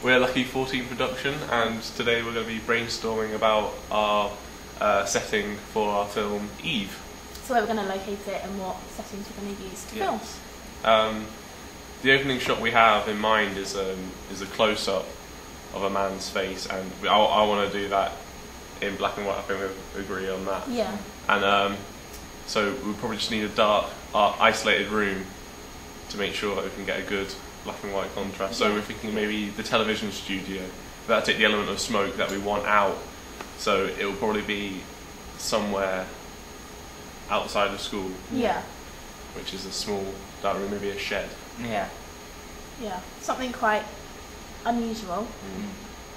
We're Lucky 14 production, and today we're going to be brainstorming about our setting for our film Eve. So where we're going to locate it and what settings we're going to use to film. The opening shot we have in mind is a close-up of a man's face, and I want to do that in black and white. I think we agree on that. Yeah. And so we probably just need a dark, isolated room to make sure that we can get a good black and white contrast. So we're thinking maybe the television studio. That'll take the element of smoke that we want out. So it will probably be somewhere outside of school. Yeah. Which is a small dark room, maybe a shed. Yeah. Yeah. Something quite unusual.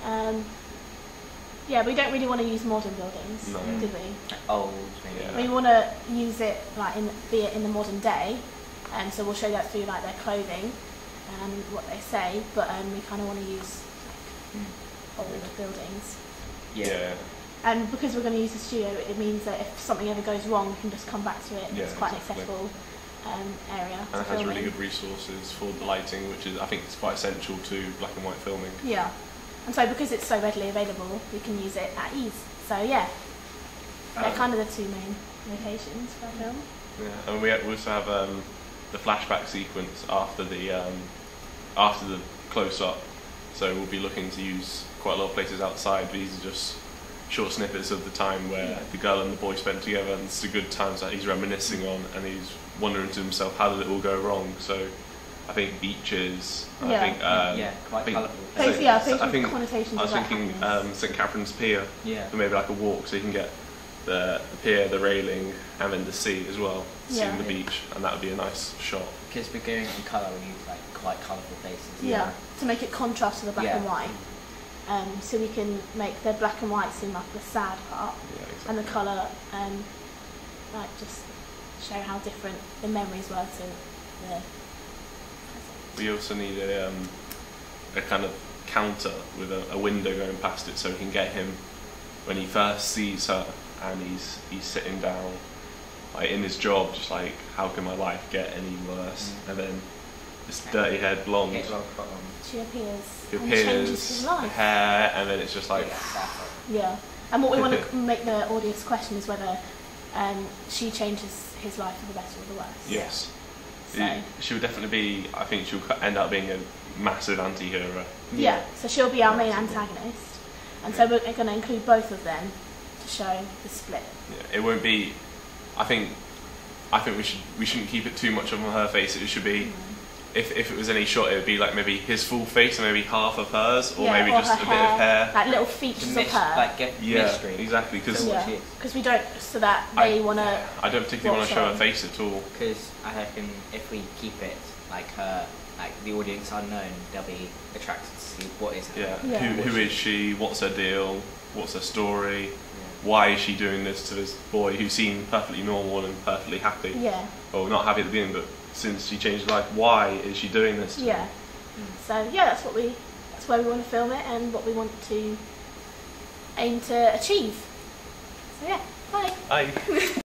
Yeah, we don't really want to use modern buildings, do we? Old, maybe. Yeah. We want to use it like be it in the modern day, and so we'll show that through like their clothing and what they say. But we kind of want to use like old buildings. Yeah. And because we're going to use the studio, it means that if something ever goes wrong, we can just come back to it. Yeah, it's quite exactly. an accessible area. And it has really good resources for the lighting, which is, I think, is quite essential to black and white filming. Yeah. And so because it's so readily available, we can use it at ease. So yeah, they're kind of the two main locations for our film. Yeah, and we also have the flashback sequence after the close-up. So we'll be looking to use quite a lot of places outside. These are just short snippets of the time where the girl and the boy spent together, and it's the good times that he's reminiscing on, and he's wondering to himself, how did it all go wrong? So I think beaches. Yeah. Quite colourful. I think connotations. I was thinking St Catherine's Pier. Yeah. For maybe like a walk, so you can get the pier, the railing, and then the sea as well. Seeing the beach, and that would be a nice shot. Because we're going in colour, we use like quite colourful places. Yeah. To make it contrast to the black and white. So we can make the black and white seem like the sad part, and the colour, like just show how different the memories were to the. We also need a kind of counter with a window going past it, so we can get him when he first sees her, and he's sitting down, like in his job, just like, how can my life get any worse? And then this dirty-haired blonde. She appears. He and changes his life. Hair, and then it's just like. Yeah. And what we want to make the audience question is whether she changes his life for the better or the worse. Yes. So. She would definitely be. I think she'll end up being a massive anti-hero. Yeah. So she'll be our main antagonist, and so we're going to include both of them to show the split. Yeah. It won't be. I think we shouldn't keep it too much on her face. It should be. If it was any shot, it would be like maybe his full face and maybe half of hers, or maybe or just a bit of hair. Like little features of her. Like mystery. Exactly. Because we don't, so that they want to. I don't particularly want to show her face at all. Because I reckon if we keep it like her, like the audience unknown, they'll be attracted to see what is her. Who is she? What's her deal? What's her story? Why is she doing this to this boy who seemed perfectly normal and perfectly happy? Yeah. Well, not happy at the beginning, but since she changed her life, why is she doing this to him? So that's where we want to film it and what we want to aim to achieve. So yeah, bye. Bye.